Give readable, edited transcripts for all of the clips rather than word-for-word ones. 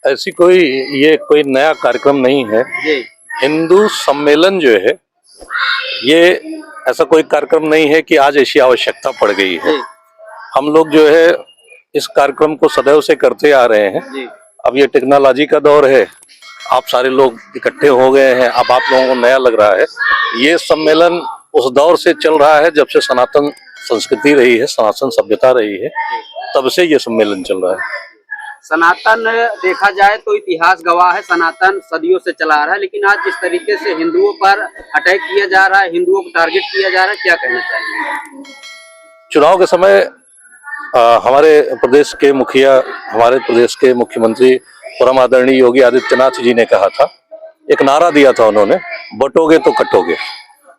ऐसी कोई ये कोई नया कार्यक्रम नहीं है। हिंदू सम्मेलन जो है ये ऐसा कोई कार्यक्रम नहीं है कि आज ऐसी आवश्यकता पड़ गई है। हम लोग जो है इस कार्यक्रम को सदैव से करते आ रहे हैं। अब ये टेक्नोलॉजी का दौर है, आप सारे लोग इकट्ठे हो गए हैं, अब आप लोगों को नया लग रहा है। ये सम्मेलन उस दौर से चल रहा है जब से सनातन संस्कृति रही है, सनातन सभ्यता रही है, तब से ये सम्मेलन चल रहा है। सनातन देखा जाए तो इतिहास गवाह है, सनातन सदियों से चला आ रहा है, लेकिन आज जिस तरीके से हिंदुओं पर अटैक किया जा रहा है, हिंदुओं को टारगेट किया जा रहा है, क्या कहना चाहिए? चुनाव के समय हमारे प्रदेश के मुखिया, हमारे प्रदेश के मुख्यमंत्री परम आदरणीय योगी आदित्यनाथ जी ने कहा था, एक नारा दिया था उन्होंने, बटोगे तो कटोगे।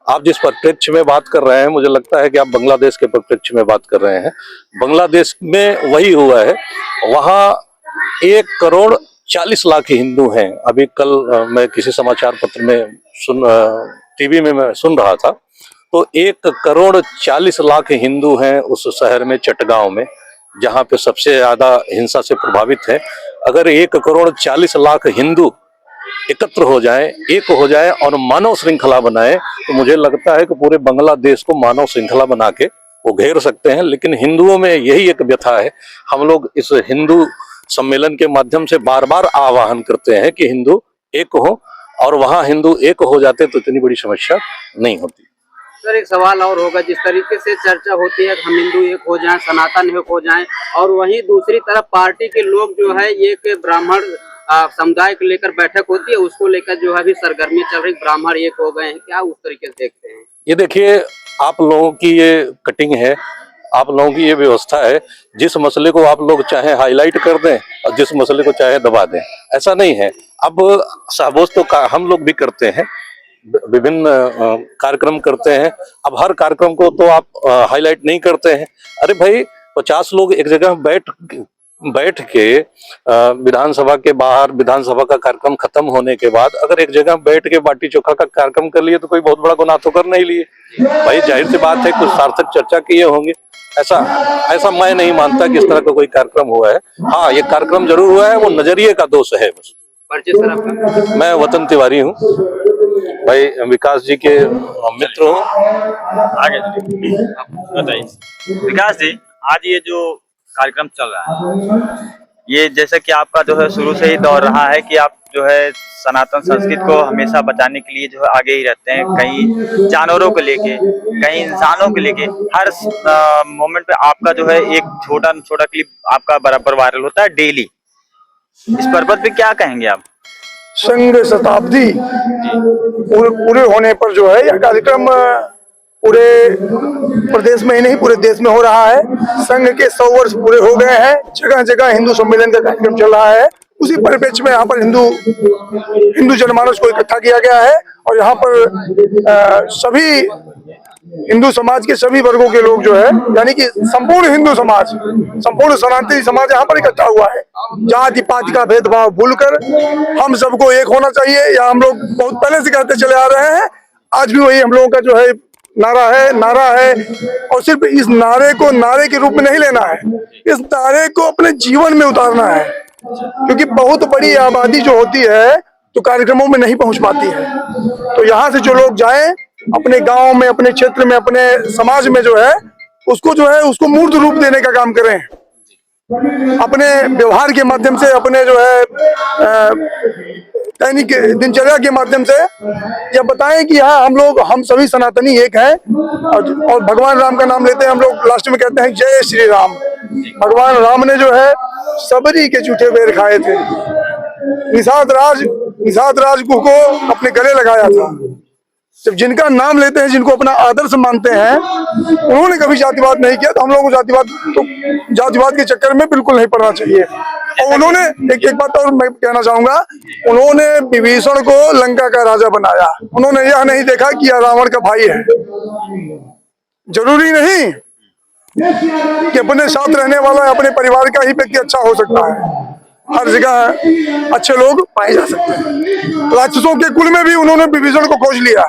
आप जिस परिप्रेक्ष्य में बात कर रहे हैं, मुझे लगता है कि आप बांग्लादेश के परिप्रेक्ष्य में बात कर रहे हैं। बांग्लादेश में वही हुआ है, वहाँ 1,40,00,000 हिंदू हैं। अभी कल मैं किसी समाचार पत्र में टीवी में मैं सुन रहा था, तो 1,40,00,000 हिंदू हैं उस शहर में, चटगांव में, जहाँ पे सबसे ज्यादा हिंसा से प्रभावित है। अगर 1,40,00,000 हिंदू एकत्र हो जाएं, एक हो जाएं और मानव श्रृंखला बनाएं, तो मुझे लगता है कि पूरे बांग्लादेश को मानव श्रृंखला बना के वो घेर सकते हैं। लेकिन हिंदुओं में यही एक व्यथा है। हम लोग इस हिंदू सम्मेलन के माध्यम से बार बार आह्वान करते हैं कि हिंदू एक हो, और वहाँ हिंदू एक हो जाते तो इतनी बड़ी समस्या नहीं होती। सर, एक सवाल और होगा, जिस तरीके से चर्चा होती है हम हिंदू एक हो जाएं, सनातन एक हो जाएं, और वहीं दूसरी तरफ पार्टी के लोग जो है एक ब्राह्मण समुदाय को लेकर बैठक होती है, उसको लेकर जो है अभी सरगर्मी चल रही, ब्राह्मण एक हो गए हैं, क्या उस तरीके से देखते हैं? ये देखिए, आप लोगों की ये कटिंग है, आप लोगों की ये व्यवस्था है। जिस मसले को आप लोग चाहे हाईलाइट कर दें और जिस मसले को चाहे दबा दें, ऐसा नहीं है। अब साबोस तो हम लोग भी करते हैं, विभिन्न कार्यक्रम करते हैं। अब हर कार्यक्रम को तो आप हाईलाइट नहीं करते हैं। अरे भाई, 50 लोग एक जगह बैठ के विधानसभा के बाहर, विधानसभा का कार्यक्रम खत्म होने के बाद अगर एक जगह बैठ के बाटी चोखा का कार्यक्रम कर लिए तो कोई बहुत बड़ा गुनाह तो कर नहीं लिए भाई। जाहिर सी बात है कुछ सार्थक चर्चा किए होंगे। ऐसा मैं नहीं मानता कि इस तरह का कोई कार्यक्रम हुआ है। हाँ, ये कार्यक्रम जरूर हुआ है, वो नजरिए का दोष है बस। परिचय सर आपका? मैं वतन तिवारी हूँ भाई, विकास जी के मित्र हूँ। आगे बताइए विकास जी, आज ये जो कार्यक्रम चल रहा है, ये जैसे कि आपका जो है शुरू से ही दौर रहा है कि आप जो है सनातन संस्कृति को हमेशा बचाने के लिए जो है आगे ही रहते हैं, कहीं जानवरों को लेके, कहीं इंसानों को लेके, हर मोमेंट पे आपका जो है एक छोटा छोटा क्लिप आपका बराबर वायरल होता है डेली। इस पर्पज पे क्या कहेंगे आप? संघ शताब्दी पूरे होने पर जो है यह कार्यक्रम पूरे प्रदेश में ही नहीं पूरे देश में हो रहा है। संघ के 100 वर्ष पूरे हो गए हैं, जगह जगह हिंदू सम्मेलन का कार्यक्रम चल रहा है। उसी परिप्रेक्ष्य में यहाँ पर हिंदू जनमानस को इकट्ठा किया गया है, और यहाँ पर सभी हिंदू समाज के सभी वर्गों के लोग जो है, यानी कि संपूर्ण हिंदू समाज, संपूर्ण सनातनी समाज यहाँ पर इकट्ठा हुआ है। जाति पाति का भेदभाव भूलकर हम सबको एक होना चाहिए, या हम लोग बहुत पहले से कहते चले आ रहे हैं। आज भी वही हम लोगों का जो है नारा है, और सिर्फ इस नारे को नारे के रूप में नहीं लेना है, इस नारे को अपने जीवन में उतारना है। क्योंकि बहुत बड़ी आबादी जो होती है तो कार्यक्रमों में नहीं पहुंच पाती है। तो यहाँ से जो लोग जाएं, अपने गांव में, अपने क्षेत्र में, अपने समाज में जो है उसको मूर्त रूप देने का काम करें, अपने व्यवहार के माध्यम से, अपने जो है दैनिक दिनचर्या के माध्यम से यह बताएं कि हाँ, हम सभी सनातनी एक हैं। और भगवान राम का नाम लेते हैं हम लोग, लास्ट में कहते हैं जय श्री राम। भगवान राम ने जो है सबरी के झूठे बेर खाए थे, निषाद राज को अपने गले लगाया था। जब जिनका नाम लेते हैं, जिनको अपना आदर्श मानते हैं, उन्होंने कभी जातिवाद नहीं किया। तो हम लोगों को जातिवाद के चक्कर में बिल्कुल नहीं पड़ना चाहिए। और उन्होंने एक बात और मैं कहना चाहूंगा, उन्होंने विभीषण को लंका का राजा बनाया। उन्होंने यह नहीं देखा कि यह रावण का भाई है। जरूरी नहीं कि अपने साथ रहने वाला अपने परिवार का ही व्यक्ति अच्छा हो सकता है, हर जगह अच्छे लोग पाए जा सकते हैं। राक्षसों के कुल में भी उन्होंने विभीषण को खोज लिया।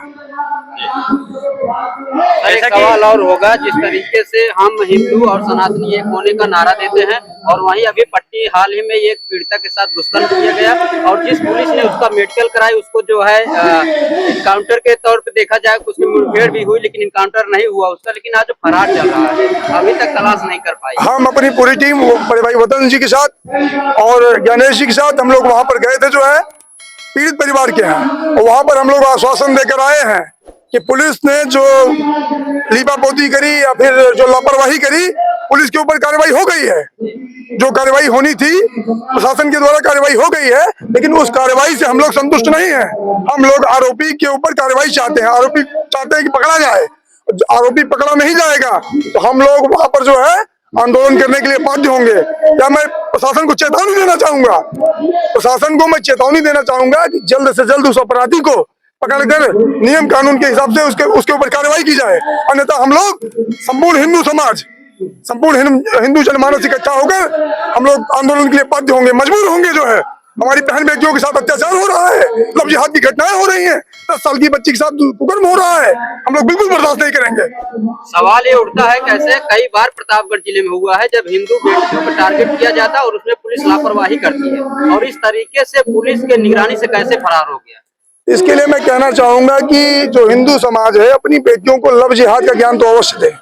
एक सवाल और होगा, जिस तरीके से हम हिंदू और सनातनी एक होने का नारा देते हैं और वहीं अभी पट्टी हाल ही में एक पीड़िता के साथ दुष्कर्म किया गया और जिस पुलिस ने उसका मेडिकल कराई उसको जो है इनकाउंटर के तौर पे देखा जाए, उसकी मुठभेड़ भी हुई लेकिन इनकाउंटर नहीं हुआ उसका, लेकिन आज फरार चल रहा है, अभी तक तलाश नहीं कर पाई। हम अपनी पूरी टीम बड़े भाई वतन जी के साथ और ज्ञानेश जी के साथ हम लोग वहां पर गए थे, जो है पीड़ित परिवार के हैं, और वहां पर हम लोग आश्वासन देकर आए हैं कि पुलिस ने जो लीपापोती करी या फिर जो लापरवाही करी, पुलिस के ऊपर कार्रवाई हो गई है। जो कार्रवाई होनी थी प्रशासन के द्वारा कार्रवाई हो गई है, लेकिन उस कार्रवाई से हम लोग संतुष्ट नहीं है। हम लोग आरोपी के ऊपर कार्रवाई चाहते हैं, आरोपी चाहते हैं कि पकड़ा जाए। आरोपी पकड़ा नहीं जाएगा तो हम लोग वहां पर जो है आंदोलन करने के लिए बाध्य होंगे। या मैं प्रशासन को चेतावनी देना चाहूंगा, प्रशासन को मैं चेतावनी देना चाहूंगा कि जल्द से जल्द उस अपराधी को पकड़कर नियम कानून के हिसाब से उसके ऊपर कार्रवाई की जाए, अन्यथा हम लोग संपूर्ण हिंदू समाज, संपूर्ण हिंदू जनमानस इकट्ठा होकर हम लोग आंदोलन के लिए बाध्य होंगे, मजबूर होंगे। जो है हमारी बहन बेटियों के साथ अत्याचार हो रहा है, लव जिहाद की घटनाएं हो रही हैं, 10 साल की बच्ची के साथ कुकर्म हो रहा है, हम लोग बिल्कुल बर्दाश्त नहीं करेंगे। सवाल ये उठता है, कैसे कई बार प्रतापगढ़ जिले में हुआ है जब हिंदू बेटियों पर टारगेट किया जाता है और उसमें पुलिस लापरवाही करती है, और इस तरीके से पुलिस के निगरानी से कैसे फरार हो गया? इसके लिए मैं कहना चाहूंगा कि जो हिंदू समाज है अपनी बेटियों को लव जिहाद का ज्ञान तो अवश्य दे,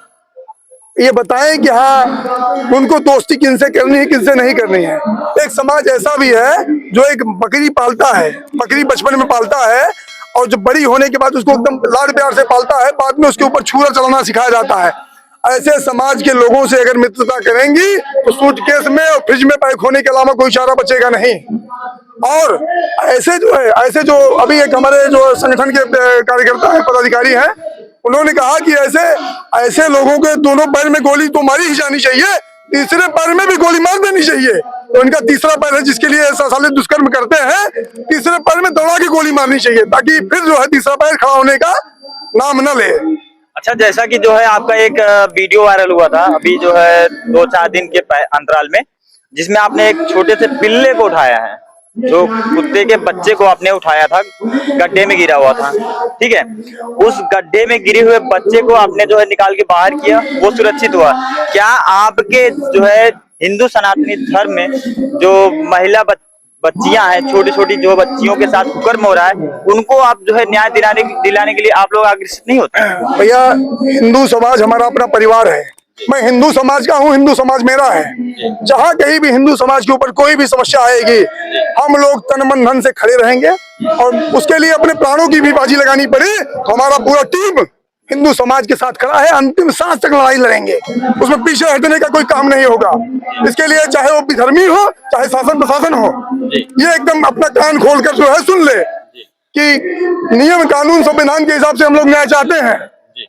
ये बताएं कि हाँ उनको दोस्ती किनसे करनी है किनसे नहीं करनी है। एक समाज ऐसा भी है जो एक बकरी पालता है, बकरी बचपन में पालता है और जो बड़ी होने के बाद उसको एकदम लाड प्यार से पालता है, बाद में उसके ऊपर छुरा चलाना सिखाया जाता है। ऐसे समाज के लोगों से अगर मित्रता करेंगी तो सूटकेस में और फ्रिज में पैक होने के अलावा कोई चारा बचेगा नहीं। और ऐसे जो अभी एक हमारे जो संगठन के कार्यकर्ता हैं, पदाधिकारी हैं, उन्होंने कहा कि ऐसे लोगों के दोनों पैर में गोली तो मारी ही जानी चाहिए, तीसरे पैर में भी गोली मार देनी चाहिए। तो इनका तीसरा पैर है जिसके लिए ऐसा साले दुष्कर्म करते हैं, तीसरे पैर में दौड़ा के गोली मारनी चाहिए ताकि फिर जो है तीसरा पैर खड़ा होने का नाम न ले। अच्छा, जैसा कि जो है आपका एक वीडियो वायरल हुआ था अभी जो है 2-4 दिन के अंतराल में, जिसमें आपने एक छोटे से पिल्ले को उठाया है, जो कुत्ते के बच्चे को आपने उठाया था, गड्ढे में गिरा हुआ था, ठीक है। उस गड्ढे में गिरे हुए बच्चे को आपने जो है निकाल के बाहर किया, वो सुरक्षित हुआ। क्या आपके जो है हिंदू सनातनी धर्म में जो महिला बच्चियां हैं, छोटी छोटी जो बच्चियों के साथ कुकर्म हो रहा है, उनको आप जो है न्याय दिलाने के लिए आप लोग अग्रसित नहीं होते? भैया हिंदू समाज हमारा अपना परिवार है, मैं हिंदू समाज का हूँ, हिंदू समाज मेरा है। जहाँ कहीं भी हिंदू समाज के ऊपर कोई भी समस्या आएगी, हम लोग तन मन धन से खड़े रहेंगे और उसके लिए अपने प्राणों की भी बाजी लगानी पड़े तो हमारा पूरा टीम हिंदू समाज के साथ खड़ा है। अंतिम सांस तक लड़ाई लड़ेंगे, उसमें पीछे हटने का कोई काम नहीं होगा। इसके लिए चाहे वो विधर्मी हो चाहे शासन प्रशासन हो, ये एकदम अपना कान खोलकर जो है सुन ले कि नियम कानून संविधान के हिसाब से हम लोग न्याय चाहते हैं।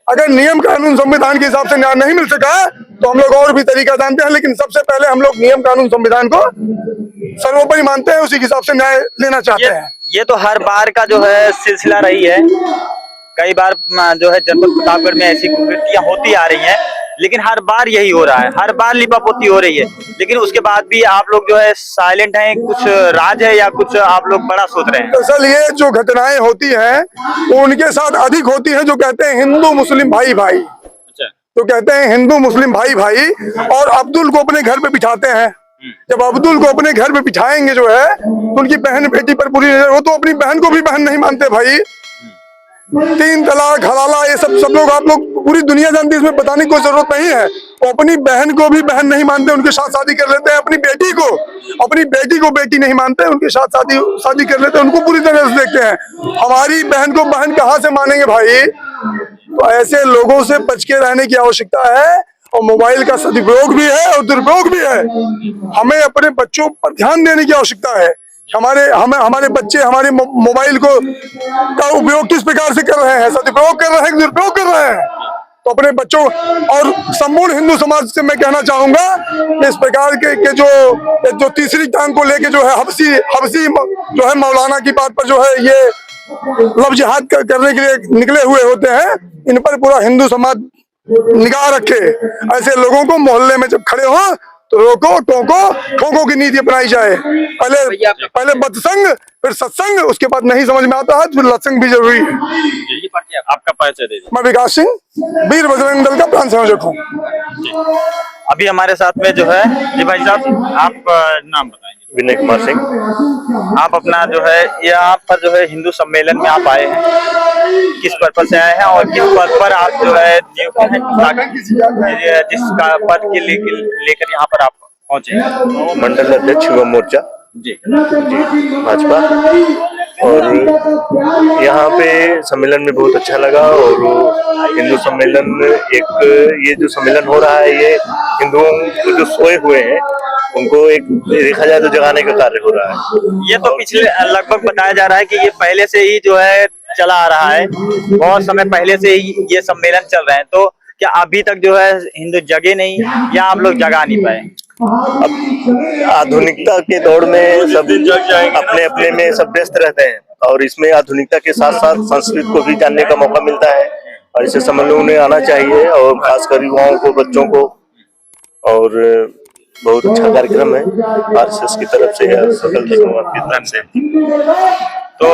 अगर नियम कानून संविधान के हिसाब से न्याय नहीं मिल सका तो हम लोग और भी तरीका जानते हैं, लेकिन सबसे पहले हम लोग नियम कानून संविधान को सर्वोपरि मानते हैं, उसी के हिसाब से न्याय लेना चाहते हैं। ये तो हर बार का जो है सिलसिला रही है, कई बार जो है जनपद प्रतापगढ़ में ऐसी कुकृतियां होती आ रही हैं, लेकिन हर बार यही हो रहा है, हर बार लिपापोती हो रही है, लेकिन उसके बाद भी आप लोग जो है साइलेंट हैं। कुछ राज है या कुछ आप लोग बड़ा सोच रहे हैं? दरअसल ये जो घटनाएं होती हैं वो उनके साथ अधिक होती हैं जो कहते हैं हिंदू मुस्लिम भाई भाई, तो कहते हैं हिंदू मुस्लिम भाई भाई, और अब्दुल को अपने घर पे बिठाते हैं। जब अब्दुल को अपने घर पे बिठाएंगे जो है तो उनकी बहन बेटी पर पूरी नजर, वो तो अपनी बहन को भी बहन नहीं मानते भाई। 3 तलाक हलाला ये सब लोग आप लोग पूरी दुनिया जानती है, इसमें बताने की कोई जरूरत नहीं है। वो अपनी बहन को भी बहन नहीं मानते, उनके साथ शादी कर लेते हैं। अपनी बेटी को बेटी नहीं मानते, उनके साथ शादी कर लेते हैं, उनको पूरी तरह से देखते हैं। हमारी बहन को बहन कहाँ से मानेंगे भाई? तो ऐसे लोगों से बच के रहने की आवश्यकता है, और मोबाइल का सदुपयोग भी है और दुरुपयोग भी है। हमें अपने बच्चों पर ध्यान देने की आवश्यकता है। हमारे बच्चे हमारे मोबाइल का उपयोग किस प्रकार से कर रहे हैं, सदुपयोग कर रहे हैं, दुरुपयोग कर रहे हैं। तो अपने बच्चों और संपूर्ण हिंदू समाज से मैं कहना चाहूंगा कि इस प्रकार के जो तीसरी टांग को लेके जो है हबसी जो है मौलाना की बात पर जो है ये लव जिहाद करने के लिए निकले हुए होते हैं, इन पर पूरा हिंदू समाज निगाह रखे। ऐसे लोगों को मोहल्ले में जब खड़े हो रोको टोको ठोको की नीति अपनाई जाए। पहले बदसंग फिर सत्संग, उसके बाद नहीं समझ में आता है तो फिर लत्संग भी जरूरी है। आपका परिचय दे दीजिए। मैं विकास सिंह, वीर बजरंग दल का प्रांत संयोजक हूँ। अभी हमारे साथ में जो है जी भाई साहब, आप नाम बताएंगे। विनय कुमार सिंह। आप अपना जो है यहाँ पर जो है हिंदू सम्मेलन में आप आए हैं, किस पर्पज से आए हैं और किस पद पर आप जो है जिस पद के लेकर यहाँ पर आप पहुंचे? मंडल अध्यक्ष युवा मोर्चा जी भाजपा। और यहाँ पे सम्मेलन में बहुत अच्छा लगा। और हिंदू सम्मेलन ये जो सम्मेलन हो रहा है, ये हिंदुओं को जो सोए हुए हैं उनको एक देखा जाए तो जगाने का कार्य हो रहा है। ये तो पिछले लगभग बताया जा रहा है कि ये पहले से ही जो है चला आ रहा है, बहुत समय पहले से ही ये सम्मेलन चल रहे हैं। तो क्या अभी तक जो है हिंदू जगे नहीं या आप लोग जगा नहीं पाए? अब आधुनिकता के दौर में सब अपने अपने में सब व्यस्त रहते हैं और इसमें आधुनिकता के साथ साथ संस्कृत को भी जानने का मौका मिलता है और इसे सम्मेलन में आना चाहिए और खासकर युवाओं को, बच्चों को। और बहुत अच्छा कार्यक्रम है आरएसएस की तरफ से या सकल समाज की तरफ से। तो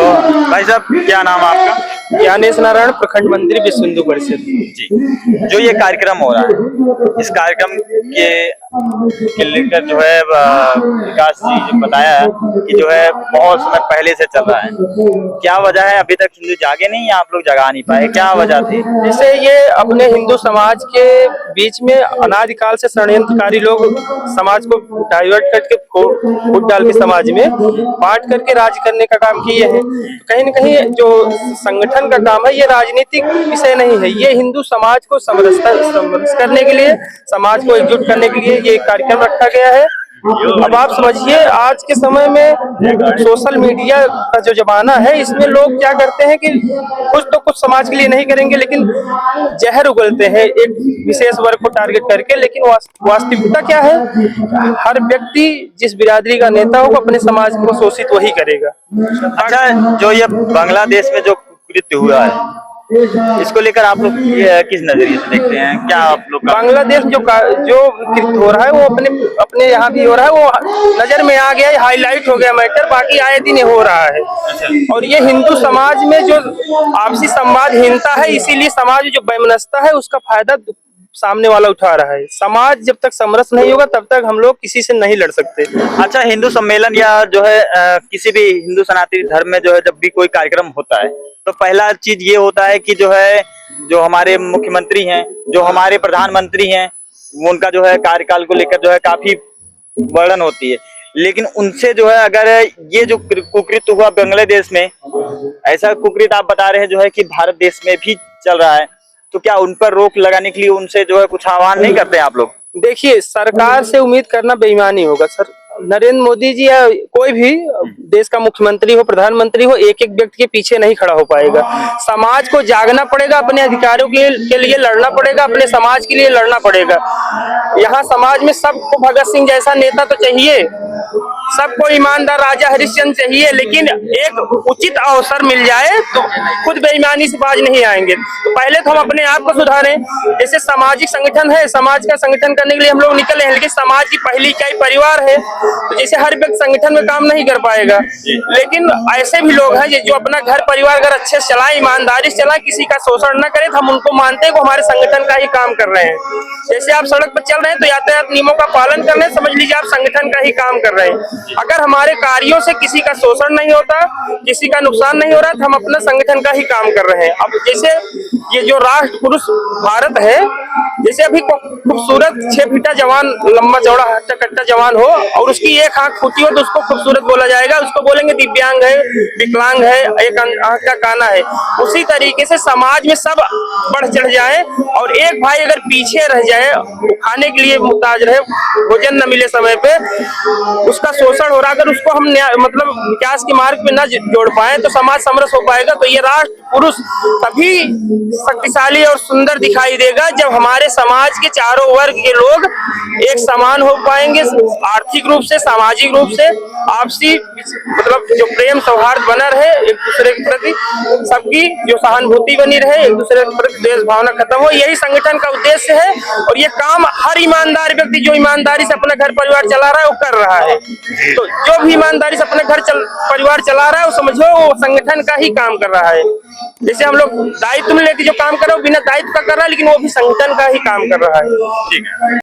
भाई साहब, क्या नाम है आपका? ज्ञानेश नारायण, प्रखंड मंत्री विश्व हिंदू परिषद। जी, जो ये कार्यक्रम हो रहा है, इस कार्यक्रम के लेकर जो है विकास जी जो बताया है कि जो है बहुत समय पहले से चल रहा है, क्या वजह है अभी तक हिंदू जागे नहीं या आप लोग जगा नहीं पाए, क्या वजह थी? जैसे ये अपने हिंदू समाज के बीच में अनादिकाल से षड्यंत्रकारी लोग समाज को डाइवर्ट करके फूट डाल के समाज में बांट करके राज करने का काम किए हैं। तो कहीं न कहीं जो संगठन का काम है, ये राजनीतिक विषय नहीं है, ये हिंदू समाज को समरस करने के लिए, समाज को एकजुट करने के लिए ये कार्यक्रम रखा गया है। अब आप समझिए, आज के समय में सोशल मीडिया का जो जमाना है, इसमें लोग क्या करते हैं कि कुछ तो कुछ समाज के लिए नहीं करेंगे, लेकिन जहर उगलते हैं एक विशेष वर्ग को टारगेट करके। लेकिन वास्तविकता क्या है, हर व्यक्ति जिस बिरादरी का नेता हो, अपने समाज को शोषित वही करेगा। अच्छा, जो ये बांग्लादेश में जो कृत्य हुआ है, इसको लेकर आप लोग किस नजरिए से देखते हैं? क्या आप लोग बांग्लादेश जो कृत्य हो रहा है, वो अपने यहाँ भी हो रहा है, वो नजर में आ गया है, हाईलाइट हो गया मैटर, बाकी आए दिन हो रहा है। और ये हिंदू समाज में जो आपसी संवादहीनता है, इसीलिए समाज में जो वैमनस्यता है, उसका फायदा सामने वाला उठा रहा है। समाज जब तक समरस नहीं होगा, तब तक हम लोग किसी से नहीं लड़ सकते। अच्छा, हिंदू सम्मेलन या जो है किसी भी हिंदू सनातनी धर्म में जो है जब भी कोई कार्यक्रम होता है, तो पहला चीज ये होता है कि जो है जो हमारे मुख्यमंत्री हैं, जो हमारे प्रधानमंत्री हैं, उनका जो है कार्यकाल को लेकर जो है काफी वर्णन होती है। लेकिन उनसे जो है अगर ये जो कुकृत्य हुआ बांग्लादेश में, ऐसा कुकृत्य आप बता रहे हैं जो है कि भारत देश में भी चल रहा है, तो क्या उन पर रोक लगाने के लिए उनसे जो है कुछ आह्वान नहीं करते आप लोग? देखिए, सरकार से उम्मीद करना बेईमानी होगा। सर, नरेंद्र मोदी जी या कोई भी देश का मुख्यमंत्री हो, प्रधानमंत्री हो, एक एक व्यक्ति के पीछे नहीं खड़ा हो पाएगा। समाज को जागना पड़ेगा, अपने अधिकारों के लिए लड़ना पड़ेगा, अपने समाज के लिए लड़ना पड़ेगा। यहाँ समाज में सबको भगत सिंह जैसा नेता तो चाहिए, सबको ईमानदार राजा हरिश्चंद्र चाहिए, लेकिन एक उचित अवसर मिल जाए तो खुद बेईमानी से बाज नहीं आएंगे। तो पहले तो हम अपने आप को सुधारें। जैसे सामाजिक संगठन है, समाज का संगठन करने के लिए हम लोग निकले हैं, लेकिन समाज की पहली इकाई परिवार है। तो जैसे हर व्यक्ति संगठन में काम नहीं कर पाएगा, लेकिन ऐसे भी लोग हैं जो अपना घर परिवार अगर अच्छे से चलाए, ईमानदारी से चलाए, किसी का शोषण न करे, तो हम उनको मानते हैं कि हमारे संगठन का ही काम कर रहे हैं। जैसे आप सड़क पर चल रहे हैं तो यातायात नियमों का पालन कर रहे हैं, समझ लीजिए आप संगठन का ही काम कर रहे हैं। अगर हमारे कार्यों से किसी का शोषण नहीं होता, किसी का नुकसान नहीं हो रहा, तो हम अपना संगठन का ही काम कर रहे हैं। अब जैसे ये जो राष्ट्र पुरुष भारत है, जैसे अभी खूबसूरत 6 फीटा जवान, लंबा चौड़ा हट्टा कट्टा जवान हो और उसकी एक आंख फूटी हो तो उसको खूबसूरत बोला जाएगा, उसको बोलेंगे दिव्यांग है, विकलांग है, एक आंख का काना है। उसी तरीके से समाज में सब बढ़ चढ़ जाए और एक भाई अगर पीछे रह जाए, खाने के लिए मुहताज रहे, भोजन न मिले समय पे, उसका शोषण हो रहा, अगर उसको हम मतलब विकास के मार्ग पे न जोड़ पाए तो समाज समरस हो पाएगा। तो ये राष्ट्र पुरुष तभी शक्तिशाली और सुंदर दिखाई देगा जब हमारे समाज के चारों वर्ग के लोग एक समान हो पाएंगे, आर्थिक रूप से, सामाजिक रूप से, आपसी मतलब जो प्रेम सौहार्द बना रहे, एक दूसरे के प्रति सबकी जो सहानुभूति बनी रहे, एक दूसरे के प्रति द्वेष भावना खत्म हो। यही संगठन का उद्देश्य है और ये काम हर ईमानदार व्यक्ति जो ईमानदारी से अपना घर परिवार चला रहा है वो कर रहा है। तो जो भी ईमानदारी से अपना घर परिवार चला रहा है वो समझो वो संगठन का ही काम कर रहा है। जैसे हम लोग दायित्व में लेके जो काम कर रहे हैं वो बिना दायित्व का कर रहा है, लेकिन वो भी संगठन का ही काम कर रहा है। ठीक है।